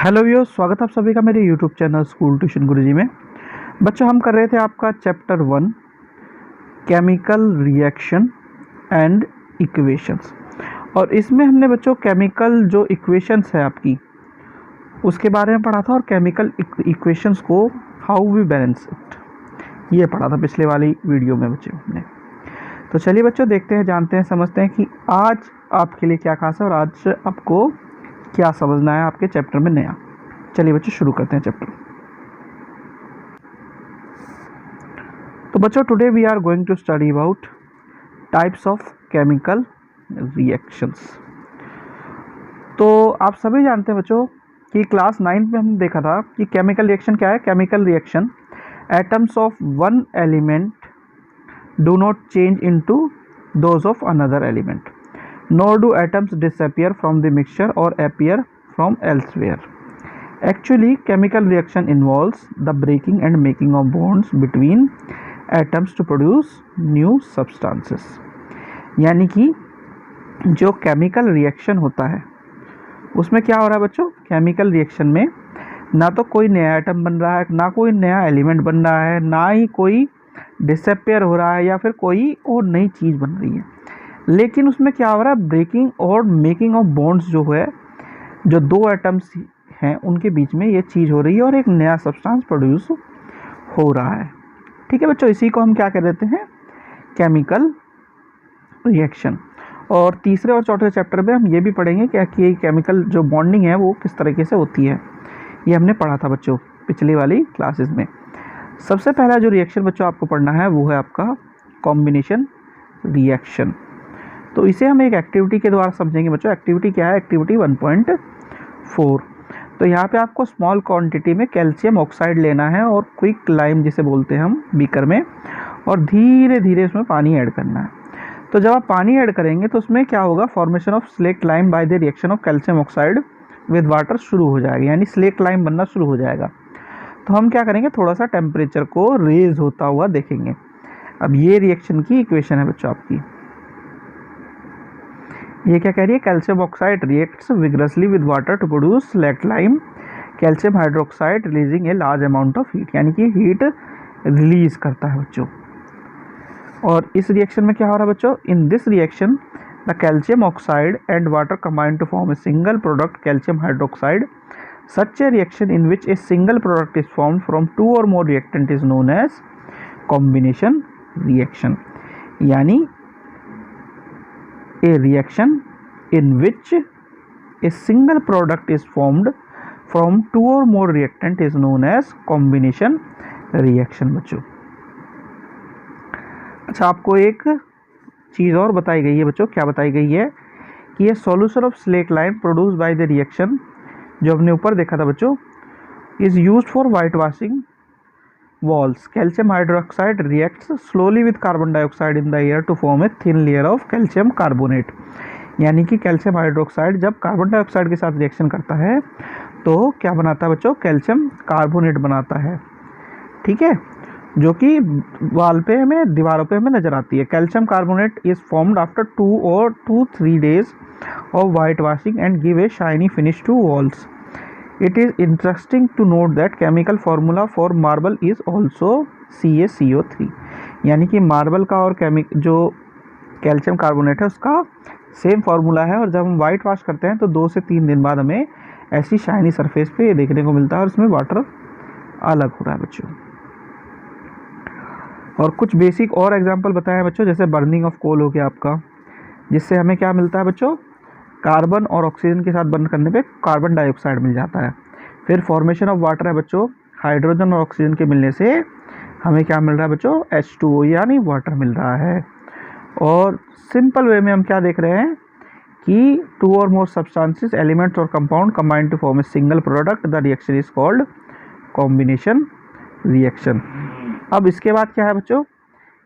Hello viewers, स्वागत है आप सभी का मेरे यूट्यूब चैनल स्कूल ट्यूशन गुरुजी में। बच्चों, हम कर रहे थे आपका chapter 1 chemical reaction and equations. और इसमें हमने बच्चों केमिकल जो इक्वेशंस है आपकी उसके बारे में पढ़ा था और केमिकल इक्वेशंस को हाउ वी बैलेंस इट, ये पढ़ा था पिछले वाली वीडियो में बच्चों हमने। तो चलिए बच्चों, देखते हैं, जानते हैं, समझते हैं कि आज आपके लिए क्या खास है और आज आपको क्या समझना है आपके चैप्टर में नया। चलिए बच्चों, शुरू करते हैं चैप्टर। तो बच्चों, today we are going to study about types of chemical reactions. तो आप सभी जानते हैं बच्चों कि क्लास 9 में हमने देखा था कि केमिकल रिएक्शन क्या है। Chemical reaction, atoms of one element do not change into those of another element, nor do atoms disappear from the mixture or appear from elsewhere. Actually, chemical reaction involves the breaking and making of bonds between atoms to produce new substances. यानी कि जो chemical reaction होता है उसमें क्या हो रहा है बच्चों, केमिकल रिएक्शन में ना तो कोई नया एटम बन रहा है, ना कोई नया एलिमेंट बन रहा है, ना ही कोई डिसअपियर हो रहा है या फिर कोई और नई चीज़ बन रही है, लेकिन उसमें क्या हो रहा है, ब्रेकिंग और मेकिंग ऑफ बॉन्ड्स जो है, जो दो एटम्स हैं उनके बीच में ये चीज़ हो रही है और एक नया सब्सटेंस प्रोड्यूस हो रहा है। ठीक है बच्चों, इसी को हम क्या कह देते हैं, केमिकल रिएक्शन। और तीसरे और चौथे चैप्टर में हम ये भी पढ़ेंगे कि केमिकल जो बॉन्डिंग है वो किस तरीके से होती है, ये हमने पढ़ा था बच्चों पिछली वाली क्लासेस में। सबसे पहला जो रिएक्शन बच्चों आपको पढ़ना है वो है आपका कॉम्बिनेशन रिएक्शन। तो इसे हम एक एक्टिविटी के द्वारा समझेंगे बच्चों। एक्टिविटी क्या है, एक्टिविटी 1.4। तो यहाँ पे आपको स्मॉल क्वांटिटी में कैल्शियम ऑक्साइड लेना है और क्विक लाइम जिसे बोलते हैं हम बीकर में, और धीरे धीरे उसमें पानी ऐड करना है। तो जब आप पानी ऐड करेंगे तो उसमें क्या होगा, formation of slaked lime by the reaction of calcium oxide with water शुरू हो जाएगा, यानी स्लेक्ट लाइम बनना शुरू हो जाएगा। तो हम क्या करेंगे, थोड़ा सा टेम्परेचर को रेज होता हुआ देखेंगे। अब ये रिएक्शन की इक्वेशन है बच्चों आपकी, ये क्या कह रही है, calcium oxide reacts vigorously with water to produce slaked lime calcium hydroxide releasing a large amount of heat, यानी कि हीट रिलीज करता है बच्चों। और इस रिएक्शन में क्या हो रहा है बच्चों, in this reaction the calcium oxide and water combine to form a single product calcium hydroxide. Such a reaction in which a single product is formed from two और more reactant is known as combination reaction. यानी a reaction in which a single product is formed from two or more reactant is known as combination reaction बच्चों। अच्छा, आपको एक चीज़ और बताई गई है बच्चों। क्या बताई गई है कि ये solution of slate lime produce by the reaction, जो हमने ऊपर देखा था बच्चों, is used for white washing walls. Calcium hydroxide reacts slowly with carbon dioxide in the air to form a thin layer of calcium carbonate. यानी कि calcium hydroxide जब carbon dioxide के साथ रिएक्शन करता है तो क्या बनाता है बच्चों, कैल्शियम कार्बोनेट बनाता है। ठीक है, जो कि वाल पे हमें, दीवारों पे हमें नजर आती है। Calcium carbonate is formed after 2 or 3 days of white washing and give a shiny finish to walls. It is interesting to note that chemical formula for marble is also CaCO3। यानी कि मार्बल का और जो calcium carbonate है उसका same formula है, और जब हम वाइट वॉश करते हैं तो 2 से 3 दिन बाद हमें ऐसी शाइनी सरफेस पे देखने को मिलता है और उसमें वाटर अलग हो रहा है बच्चों। और कुछ बेसिक और एग्जांपल बताए हैं बच्चों, जैसे बर्निंग ऑफ कोल हो गया आपका, जिससे हमें क्या मिलता है बच्चों, कार्बन और ऑक्सीजन के साथ बर्न करने पे कार्बन डाइऑक्साइड मिल जाता है। फिर फॉर्मेशन ऑफ वाटर है बच्चों, हाइड्रोजन और ऑक्सीजन के मिलने से हमें क्या मिल रहा है बच्चों, H2O यानी वाटर मिल रहा है। और सिंपल वे में हम क्या देख रहे हैं कि 2 और मोर सब्सटेंसेस, एलिमेंट्स और compound combine to form a single product, the reaction is called combination reaction. अब इसके बाद क्या है बच्चों,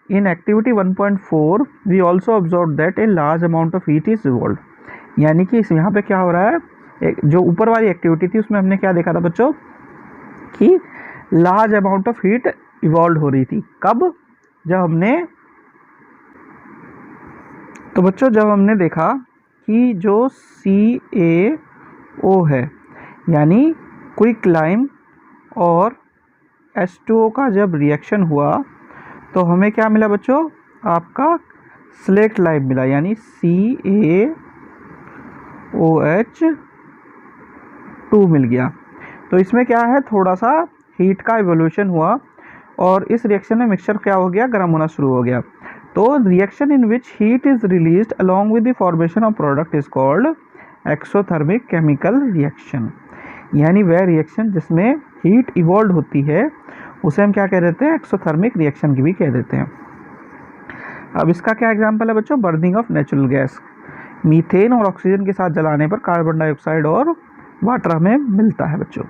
in activity 1.4 we also observe that a large amount of heat is evolve. यानी कि इस यहाँ पे क्या हो रहा है, एक जो ऊपर वाली एक्टिविटी थी उसमें हमने क्या देखा था बच्चों कि large amount of heat evolve हो रही थी। कब, जब हमने, तो बच्चों जब हमने देखा कि जो CaO है, यानी क्विक लाइम और H2O का जब रिएक्शन हुआ तो हमें क्या मिला बच्चों, आपका स्लेट लाइम मिला, यानी CaOH2 मिल गया। तो इसमें क्या है, थोड़ा सा हीट का इवोल्यूशन हुआ और इस रिएक्शन में मिक्सचर क्या हो गया, गर्म होना शुरू हो गया। तो reaction in which heat is released along with the formation of product is called exothermic chemical reaction. यानी वह रिएक्शन जिसमें हीट इवॉल्व होती है उसे हम क्या कह देते हैं, एक्सोथर्मिक रिएक्शन की भी कह देते हैं। अब इसका क्या एग्जांपल है बच्चों, burning of natural gas, methane और ऑक्सीजन के साथ जलाने पर कार्बन डाइऑक्साइड और वाटर हमें मिलता है बच्चों।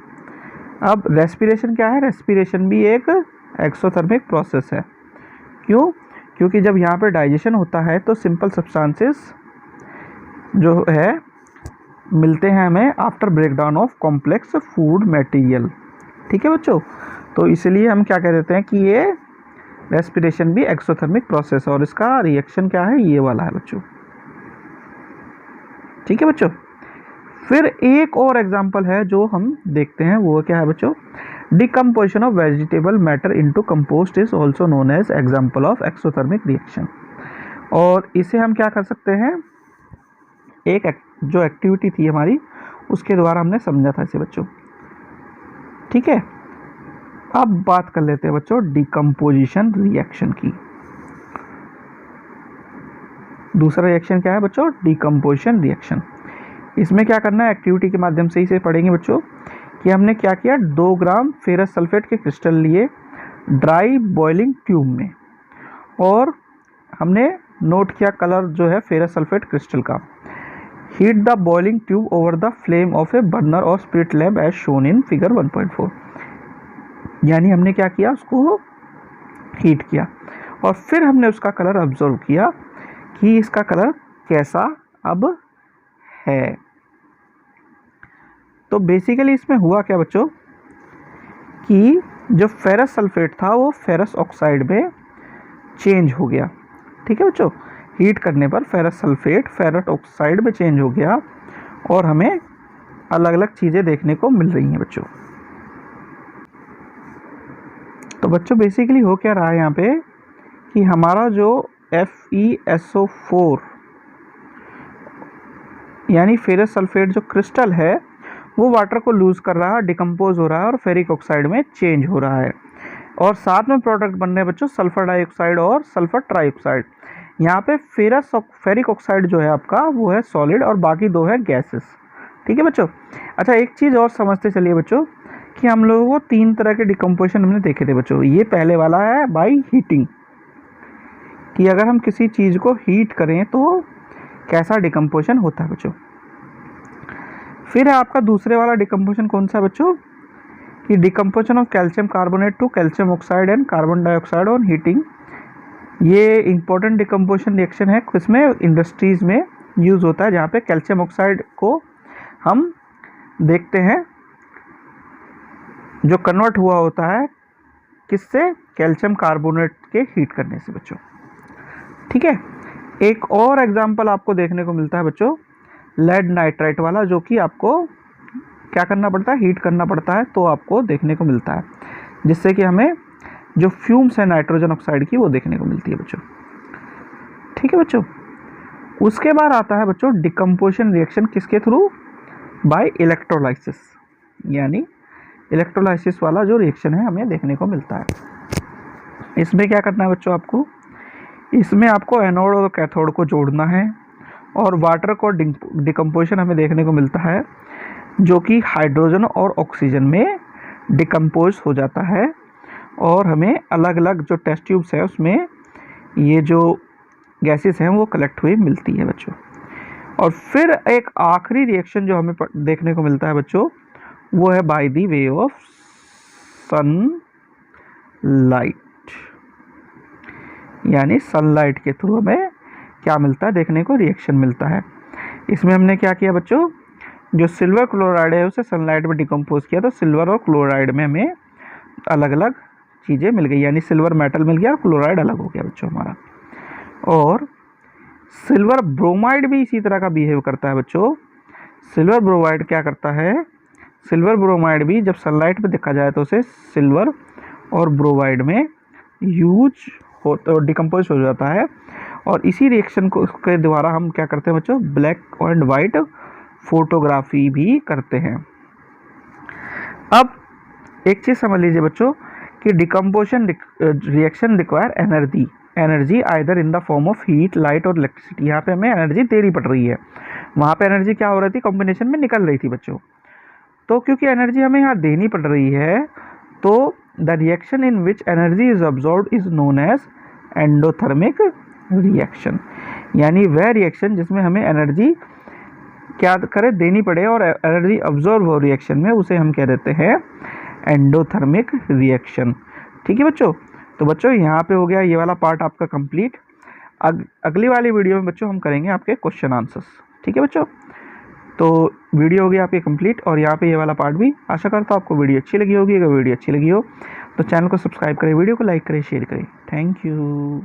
अब रेस्पिरेशन क्या है, रेस्पिरेशन भी एक एक्सोथर्मिक प्रोसेस है। क्यों, क्योंकि जब यहाँ पे डाइजेशन होता है तो सिंपल सब्सटेंसेस जो है मिलते हैं हमें after breakdown of complex food material. ठीक है बच्चों, तो इसलिए हम क्या कह देते हैं कि ये रेस्पिरेशन भी एक्सोथर्मिक प्रोसेस है और इसका रिएक्शन क्या है, ये वाला है बच्चों। ठीक है बच्चों, फिर एक और एग्जांपल है जो हम देखते हैं, वो क्या है बच्चों, decomposition of vegetable matter into compost is also known as example of exothermic reaction. और इसे हम क्या कर सकते हैं, एक जो एक्टिविटी थी हमारी उसके द्वारा हमने समझा था इसे बच्चों। ठीक है, अब बात कर लेते हैं बच्चों डिकम्पोजिशन रिएक्शन की। दूसरा रिएक्शन क्या है बच्चों, डिकम्पोजिशन रिएक्शन। इसमें क्या करना है, एक्टिविटी के माध्यम से इसे पढ़ेंगे बच्चों कि हमने क्या किया, 2 ग्राम फेरस सल्फेट के क्रिस्टल लिए ड्राई बॉइलिंग ट्यूब में और हमने नोट किया कलर जो है फेरस सल्फेट क्रिस्टल का। Heat the boiling tube over the flame of a burner और spirit lamp as shown in figure 1.4। यानी हमने क्या किया, उसको हीट किया और फिर हमने उसका कलर ऑब्जर्व किया कि इसका कलर कैसा अब है। तो बेसिकली इसमें हुआ क्या बच्चों कि जो फेरस सल्फेट था वो फेरस ऑक्साइड में चेंज हो गया। ठीक है बच्चों, हीट करने पर फेरस सल्फेट फेरस ऑक्साइड में चेंज हो गया और हमें अलग अलग चीज़ें देखने को मिल रही हैं बच्चों। तो बच्चों बेसिकली हो क्या रहा है यहाँ पे कि हमारा जो FeSO4 यानी फेरस सल्फेट जो क्रिस्टल है वो वाटर को लूज कर रहा है, डिकम्पोज हो रहा है और फेरिक ऑक्साइड में चेंज हो रहा है और साथ में प्रोडक्ट बन रहे हैं बच्चों सल्फर डाइऑक्साइड और सल्फर ट्राइऑक्साइड। यहाँ पे फेरिक ऑक्साइड जो है आपका वो है सॉलिड और बाकी 2 है गैसेस। ठीक है बच्चों, अच्छा एक चीज़ और समझते चलिए बच्चों कि हम लोगों को 3 तरह के डिकम्पोजिशन हमने देखे थे बच्चों। ये पहले वाला है बाय हीटिंग, कि अगर हम किसी चीज़ को हीट करें तो कैसा डिकम्पोजिशन होता है बच्चों। फिर है आपका दूसरे वाला डिकम्पोजिशन कौन सा बच्चों, कि decomposition of calcium carbonate to calcium oxide and carbon dioxide on heating. ये इंपॉर्टेंट डिकम्पोजिशन रिएक्शन है, इसमें इंडस्ट्रीज़ में यूज़ होता है, जहाँ पे कैल्शियम ऑक्साइड को हम देखते हैं जो कन्वर्ट हुआ होता है किससे, कैल्शियम कार्बोनेट के हीट करने से बच्चों। ठीक है, एक और एग्जांपल आपको देखने को मिलता है बच्चों लेड नाइट्राइट वाला, जो कि आपको क्या करना पड़ता है, हीट करना पड़ता है तो आपको देखने को मिलता है, जिससे कि हमें जो फ्यूम्स है नाइट्रोजन ऑक्साइड की वो देखने को मिलती है बच्चों। ठीक है बच्चों, उसके बाद आता है बच्चों डिकम्पोजिशन रिएक्शन किसके थ्रू, बाय इलेक्ट्रोलाइसिस। यानी इलेक्ट्रोलाइसिस वाला जो रिएक्शन है हमें देखने को मिलता है। इसमें क्या करना है बच्चों आपको, इसमें आपको एनोड और कैथोड को जोड़ना है और वाटर को डिकम्पोजिशन हमें देखने को मिलता है जो कि हाइड्रोजन और ऑक्सीजन में डिकम्पोज हो जाता है और हमें अलग अलग जो टेस्ट ट्यूब्स है उसमें ये जो गैसेस हैं वो कलेक्ट हुई मिलती है बच्चों। और फिर एक आखिरी रिएक्शन जो हमें देखने को मिलता है बच्चों वो है by the way of sunlight. यानी सनलाइट के थ्रू हमें क्या मिलता है, देखने को रिएक्शन मिलता है। इसमें हमने क्या किया बच्चों, जो सिल्वर क्लोराइड है उसे सनलाइट में डिकम्पोज किया तो सिल्वर और क्लोराइड में हमें अलग अलग चीज़ें मिल गई, यानी सिल्वर मेटल मिल गया और क्लोराइड अलग हो गया बच्चों हमारा। और सिल्वर ब्रोमाइड भी इसी तरह का बिहेव करता है बच्चों। सिल्वर ब्रोमाइड क्या करता है सिल्वर ब्रोमाइड भी जब सनलाइट में देखा जाए तो उसे सिल्वर और ब्रोमाइड में यूज हो डिकम्पोज हो जाता है, और इसी रिएक्शन को के द्वारा हम क्या करते हैं बच्चों, ब्लैक एंड वाइट फोटोग्राफी भी करते हैं। अब एक चीज़ समझ लीजिए बच्चों कि decomposition reaction require energy either in the form of heat, light और इलेक्ट्रिसिटी। यहाँ पे हमें एनर्जी देनी पड़ रही है, वहाँ पे एनर्जी क्या हो रही थी, कॉम्बिनेशन में निकल रही थी बच्चों। तो क्योंकि एनर्जी हमें यहाँ देनी पड़ रही है, तो the reaction in which energy is absorbed is known as endothermic reaction. यानी वह रिएक्शन जिसमें हमें एनर्जी क्या करे, देनी पड़े और एनर्जी अब्जॉर्ब हो रिएक्शन में, उसे हम कह देते हैं एंडोथर्मिक रिएक्शन। ठीक है बच्चों, तो बच्चों यहाँ पे हो गया ये वाला पार्ट आपका कंप्लीट। अगली वाली वीडियो में बच्चों हम करेंगे आपके क्वेश्चन आंसर्स। ठीक है बच्चों, तो वीडियो होगी आपकी कंप्लीट, और यहाँ पे ये वाला पार्ट भी। आशा करता हूँ आपको वीडियो अच्छी लगी होगी। अगर वीडियो अच्छी लगी हो तो चैनल को सब्सक्राइब करें, वीडियो को लाइक करें, शेयर करें। Thank you.